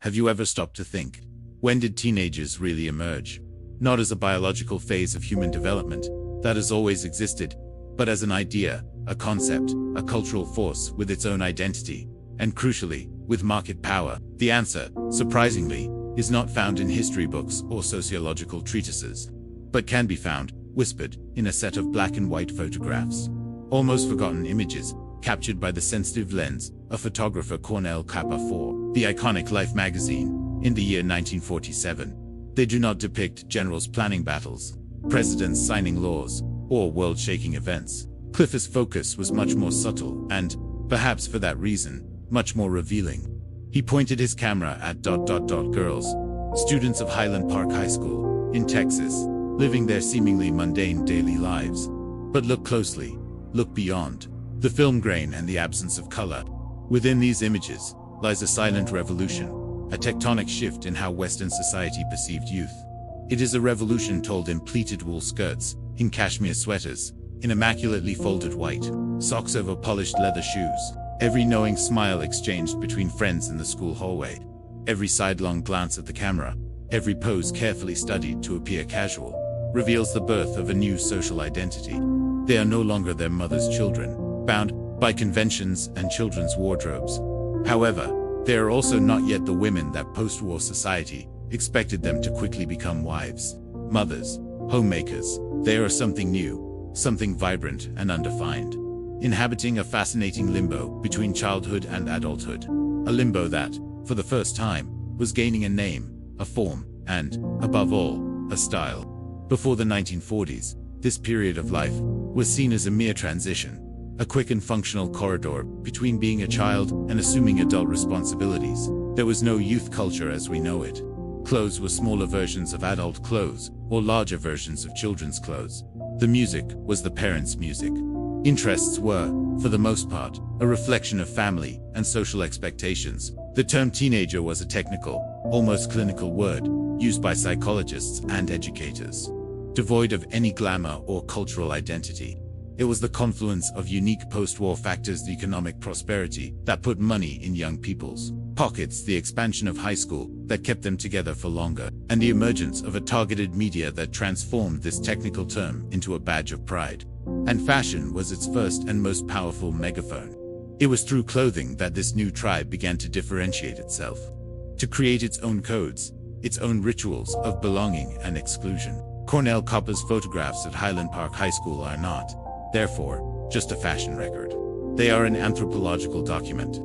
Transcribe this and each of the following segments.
Have you ever stopped to think? When did teenagers really emerge? Not as a biological phase of human development that has always existed, but as an idea, a concept, a cultural force with its own identity, and crucially, with market power. The answer, surprisingly, is not found in history books or sociological treatises, but can be found, whispered, in a set of black and white photographs. Almost forgotten images, captured by the sensitive lens of photographer Cornell Capa for the iconic Life magazine in the year 1947. They do not depict generals planning battles, presidents signing laws, or world-shaking events. Clifford's focus was much more subtle and, perhaps for that reason, much more revealing. He pointed his camera at girls, students of Highland Park High School, in Texas, living their seemingly mundane daily lives. But look closely, look beyond the film grain and the absence of color. Within these images lies a silent revolution, a tectonic shift in how Western society perceived youth. It is a revolution told in pleated wool skirts, in cashmere sweaters, in immaculately folded white socks over polished leather shoes, every knowing smile exchanged between friends in the school hallway, every sidelong glance at the camera, every pose carefully studied to appear casual, reveals the birth of a new social identity. They are no longer their mother's children, bound by conventions and children's wardrobes. However, they are also not yet the women that post-war society expected them to quickly become: wives, mothers, homemakers. They are something new, something vibrant and undefined, inhabiting a fascinating limbo between childhood and adulthood. A limbo that, for the first time, was gaining a name, a form, and, above all, a style. Before the 1940s, this period of life was seen as a mere transition, a quick and functional corridor between being a child and assuming adult responsibilities. There was no youth culture as we know it. Clothes were smaller versions of adult clothes, or larger versions of children's clothes. The music was the parents' music. Interests were, for the most part, a reflection of family and social expectations. The term teenager was a technical, almost clinical word, used by psychologists and educators. Devoid of any glamour or cultural identity, it was the confluence of unique post-war factors: the economic prosperity that put money in young people's pockets, the expansion of high school that kept them together for longer, and the emergence of a targeted media that transformed this technical term into a badge of pride. And fashion was its first and most powerful megaphone. It was through clothing that this new tribe began to differentiate itself, to create its own codes, its own rituals of belonging and exclusion. Cornell Capa's photographs at Highland Park High School are not, therefore, just a fashion record. They are an anthropological document.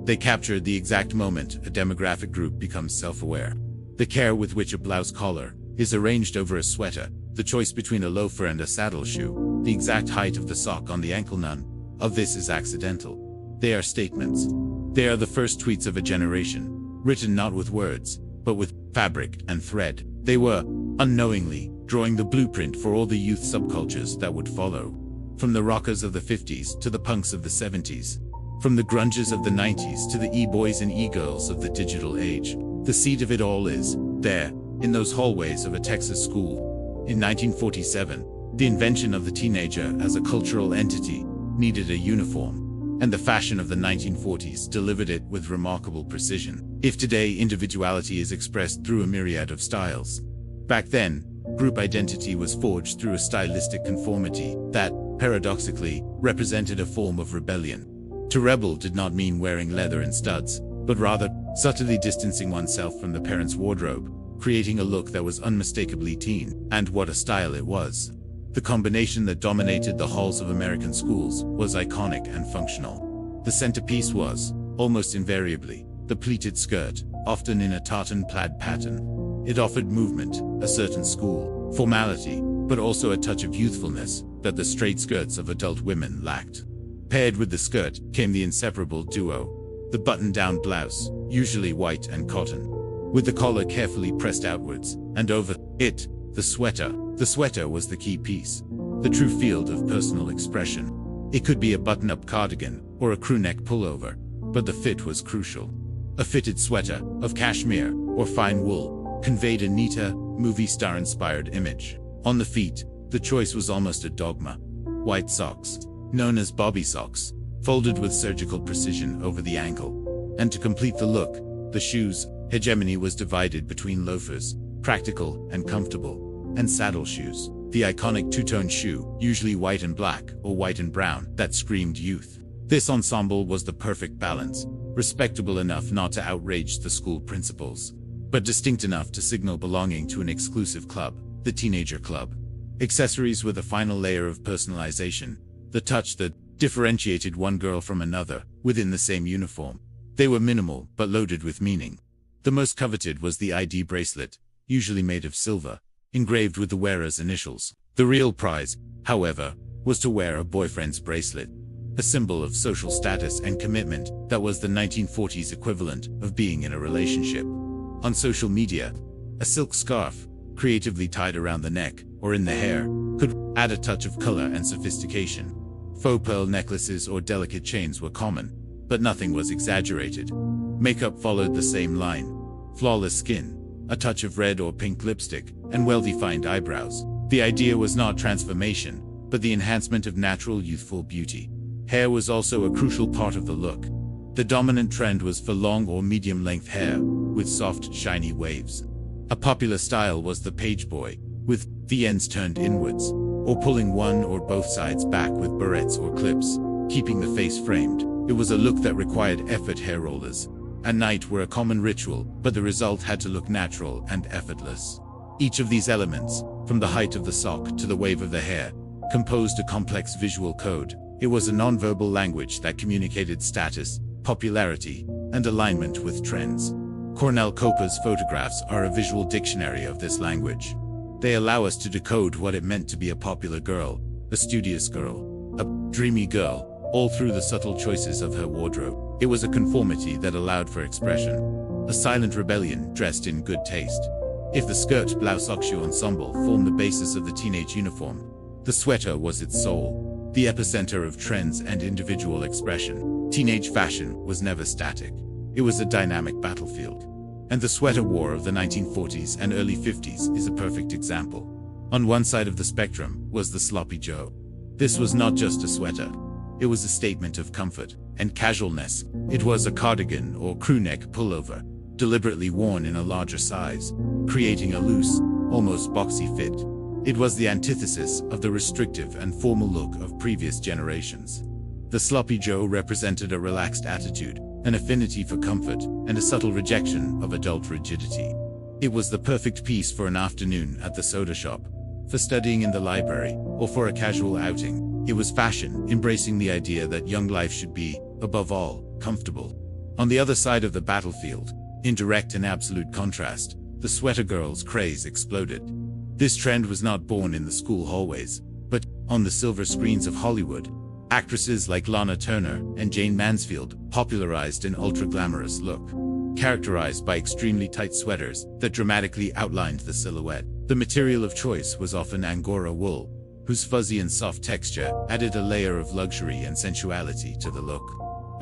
They capture the exact moment a demographic group becomes self-aware. The care with which a blouse collar is arranged over a sweater, the choice between a loafer and a saddle shoe, the exact height of the sock on the ankle. None of this is accidental. They are statements. They are the first tweets of a generation, written not with words, but with fabric and thread. They were, unknowingly, drawing the blueprint for all the youth subcultures that would follow. From the rockers of the 50s to the punks of the 70s. From the grunges of the 90s to the e-boys and e-girls of the digital age. The seed of it all is there, in those hallways of a Texas school. In 1947, the invention of the teenager as a cultural entity needed a uniform, and the fashion of the 1940s delivered it with remarkable precision. If today individuality is expressed through a myriad of styles, back then, group identity was forged through a stylistic conformity that, paradoxically, represented a form of rebellion. To rebel did not mean wearing leather and studs, but rather, subtly distancing oneself from the parents' wardrobe, creating a look that was unmistakably teen. And what a style it was! The combination that dominated the halls of American schools was iconic and functional. The centerpiece was, almost invariably, the pleated skirt, often in a tartan plaid pattern. It offered movement, a certain school formality, but also a touch of youthfulness that the straight skirts of adult women lacked. Paired with the skirt came the inseparable duo, the button-down blouse, usually white and cotton, with the collar carefully pressed outwards, and over it, the sweater. The sweater was the key piece, the true field of personal expression. It could be a button-up cardigan or a crew-neck pullover, but the fit was crucial. A fitted sweater, of cashmere or fine wool, conveyed a neater, movie star-inspired image. On the feet, the choice was almost a dogma. White socks, known as bobby socks, folded with surgical precision over the ankle. And to complete the look, the shoes, Hegemony was divided between loafers, practical and comfortable, and saddle shoes. The iconic two-tone shoe, usually white and black or white and brown, that screamed youth. This ensemble was the perfect balance, respectable enough not to outrage the school principles, but distinct enough to signal belonging to an exclusive club, the teenager club. Accessories were the final layer of personalization, the touch that differentiated one girl from another within the same uniform. They were minimal but loaded with meaning. The most coveted was the ID bracelet, usually made of silver, engraved with the wearer's initials. The real prize, however, was to wear a boyfriend's bracelet, a symbol of social status and commitment that was the 1940s equivalent of being in a relationship. On social media, a silk scarf, creatively tied around the neck or in the hair, could add a touch of color and sophistication. Faux pearl necklaces or delicate chains were common, but nothing was exaggerated. Makeup followed the same line. Flawless skin, a touch of red or pink lipstick, and well-defined eyebrows. The idea was not transformation, but the enhancement of natural youthful beauty. Hair was also a crucial part of the look. The dominant trend was for long or medium-length hair, with soft, shiny waves. A popular style was the page boy, with the ends turned inwards, or pulling one or both sides back with barrettes or clips, keeping the face framed. It was a look that required effort. Hair rollers at night were a common ritual, but the result had to look natural and effortless. Each of these elements, from the height of the sock to the wave of the hair, composed a complex visual code. It was a non-verbal language that communicated status, popularity, and alignment with trends. Cornell Capa's photographs are a visual dictionary of this language. They allow us to decode what it meant to be a popular girl, a studious girl, a dreamy girl, all through the subtle choices of her wardrobe. It was a conformity that allowed for expression, a silent rebellion dressed in good taste. If the skirt blouse ensemble formed the basis of the teenage uniform, the sweater was its soul, the epicenter of trends and individual expression. Teenage fashion was never static. It was a dynamic battlefield. And the sweater war of the 1940s and early 50s is a perfect example. On one side of the spectrum was the sloppy Joe. This was not just a sweater. It was a statement of comfort and casualness. It was a cardigan or crewneck pullover, deliberately worn in a larger size, creating a loose, almost boxy fit. It was the antithesis of the restrictive and formal look of previous generations. The sloppy Joe represented a relaxed attitude, an affinity for comfort, and a subtle rejection of adult rigidity. It was the perfect piece for an afternoon at the soda shop, for studying in the library, or for a casual outing. It was fashion, embracing the idea that young life should be, above all, comfortable. On the other side of the battlefield, in direct and absolute contrast, the sweater girls' craze exploded. This trend was not born in the school hallways, but on the silver screens of Hollywood. Actresses like Lana Turner and Jane Mansfield popularized an ultra-glamorous look, characterized by extremely tight sweaters that dramatically outlined the silhouette. The material of choice was often Angora wool, whose fuzzy and soft texture added a layer of luxury and sensuality to the look.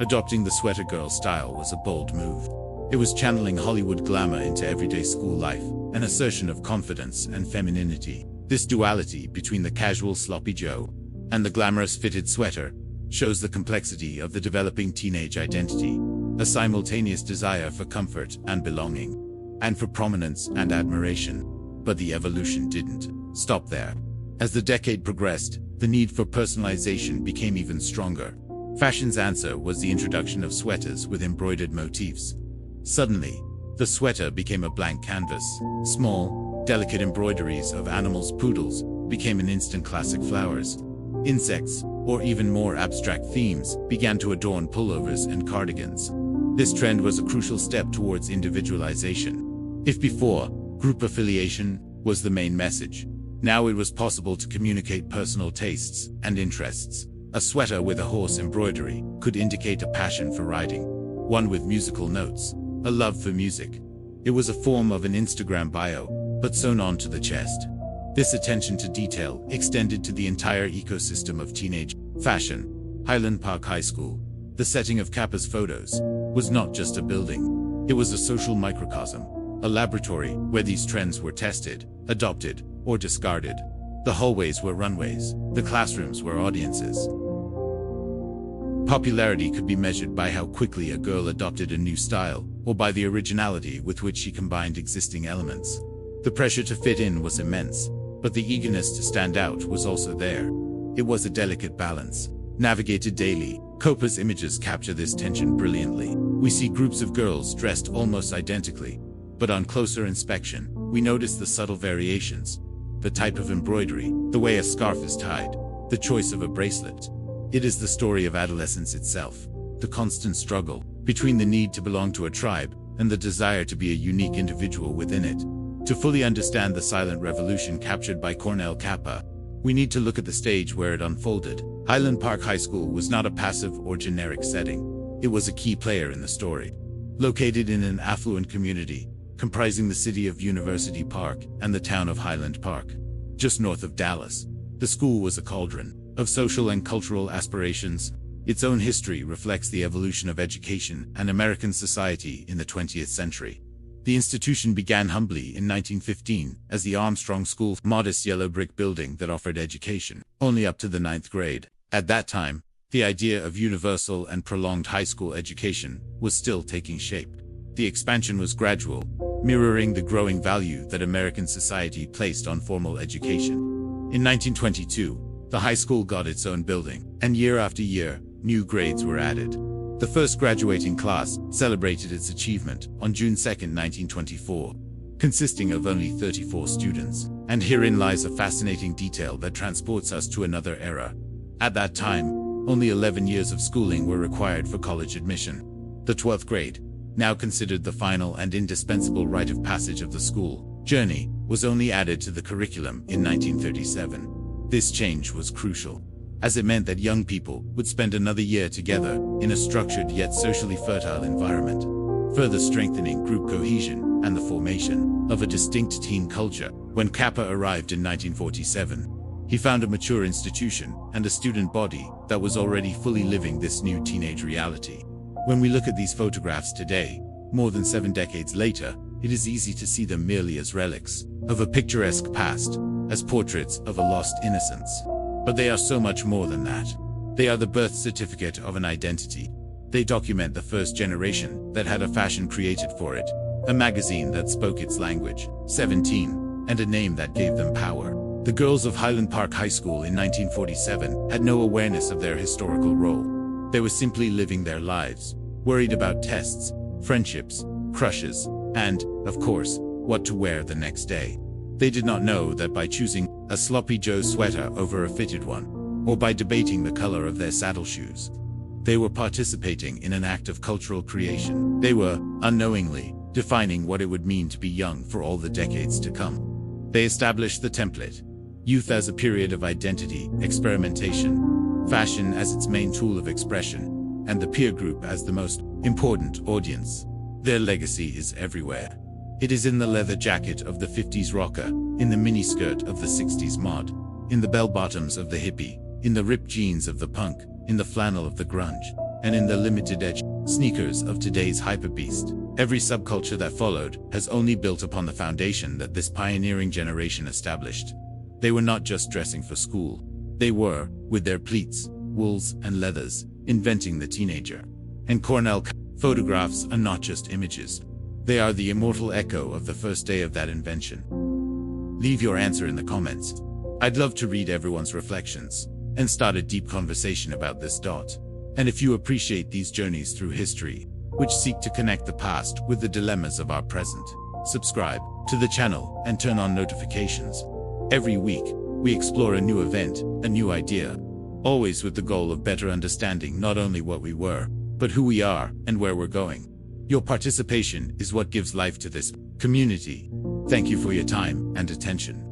Adopting the sweater girl style was a bold move. It was channeling Hollywood glamour into everyday school life, an assertion of confidence and femininity. This duality between the casual sloppy Joe and the glamorous fitted sweater shows the complexity of the developing teenage identity, a simultaneous desire for comfort and belonging, and for prominence and admiration. But the evolution didn't stop there. As the decade progressed, the need for personalization became even stronger. Fashion's answer was the introduction of sweaters with embroidered motifs. Suddenly, the sweater became a blank canvas. Small, delicate embroideries of animals, poodles, became an instant classic. Flowers, insects, or even more abstract themes began to adorn pullovers and cardigans. This trend was a crucial step towards individualization. If before, group affiliation was the main message, now it was possible to communicate personal tastes and interests. A sweater with a horse embroidery could indicate a passion for riding, one with musical notes, a love for music. It was a form of an Instagram bio, but sewn onto the chest. This attention to detail extended to the entire ecosystem of teenage fashion. Highland Park High School, the setting of Capa's photos, was not just a building. It was a social microcosm, a laboratory where these trends were tested, adopted, or discarded. The hallways were runways, the classrooms were audiences. Popularity could be measured by how quickly a girl adopted a new style, or by the originality with which she combined existing elements. The pressure to fit in was immense, but the eagerness to stand out was also there. It was a delicate balance, navigated daily. Capa's images capture this tension brilliantly. We see groups of girls dressed almost identically, but on closer inspection, we notice the subtle variations. The type of embroidery, the way a scarf is tied, the choice of a bracelet. It is the story of adolescence itself, the constant struggle between the need to belong to a tribe and the desire to be a unique individual within it. To fully understand the silent revolution captured by Cornell Capa, we need to look at the stage where it unfolded. Highland Park High School was not a passive or generic setting. It was a key player in the story. Located in an affluent community, comprising the city of University Park and the town of Highland Park, just north of Dallas, the school was a cauldron of social and cultural aspirations. Its own history reflects the evolution of education and American society in the 20th century. The institution began humbly in 1915 as the Armstrong School, a modest yellow brick building that offered education only up to the 9th grade. At that time, the idea of universal and prolonged high school education was still taking shape. The expansion was gradual, mirroring the growing value that American society placed on formal education. In 1922, the high school got its own building, and year after year, new grades were added. The first graduating class celebrated its achievement on June 2, 1924, consisting of only 34 students. And herein lies a fascinating detail that transports us to another era. At that time, only 11 years of schooling were required for college admission. The 12th grade, now considered the final and indispensable rite of passage of the school journey, was only added to the curriculum in 1937. This change was crucial, as it meant that young people would spend another year together in a structured yet socially fertile environment, further strengthening group cohesion and the formation of a distinct teen culture. When Capa arrived in 1947, he found a mature institution and a student body that was already fully living this new teenage reality. When we look at these photographs today, more than 7 decades later, it is easy to see them merely as relics of a picturesque past, as portraits of a lost innocence. But they are so much more than that. They are the birth certificate of an identity. They document the first generation that had a fashion created for it, a magazine that spoke its language, 17, and a name that gave them power. The girls of Highland Park High School in 1947 had no awareness of their historical role. They were simply living their lives, worried about tests, friendships, crushes, and, of course, what to wear the next day. They did not know that by choosing a sloppy Joe sweater over a fitted one, or by debating the color of their saddle shoes, they were participating in an act of cultural creation. They were, unknowingly, defining what it would mean to be young for all the decades to come. They established the template: youth as a period of identity, experimentation, fashion as its main tool of expression, and the peer group as the most important audience. Their legacy is everywhere. It is in the leather jacket of the 50s rocker, in the miniskirt of the 60s mod, in the bell-bottoms of the hippie, in the ripped jeans of the punk, in the flannel of the grunge, and in the limited-edge sneakers of today's hyperbeast. Every subculture that followed has only built upon the foundation that this pioneering generation established. They were not just dressing for school. They were, with their pleats, wools, and leathers, inventing the teenager. And Cornell photographs are not just images. They are the immortal echo of the first day of that invention. Leave your answer in the comments. I'd love to read everyone's reflections and start a deep conversation about this dot. And if you appreciate these journeys through history, which seek to connect the past with the dilemmas of our present, subscribe to the channel and turn on notifications. Every week, we explore a new event, a new idea, always with the goal of better understanding not only what we were, but who we are and where we're going. Your participation is what gives life to this community. Thank you for your time and attention.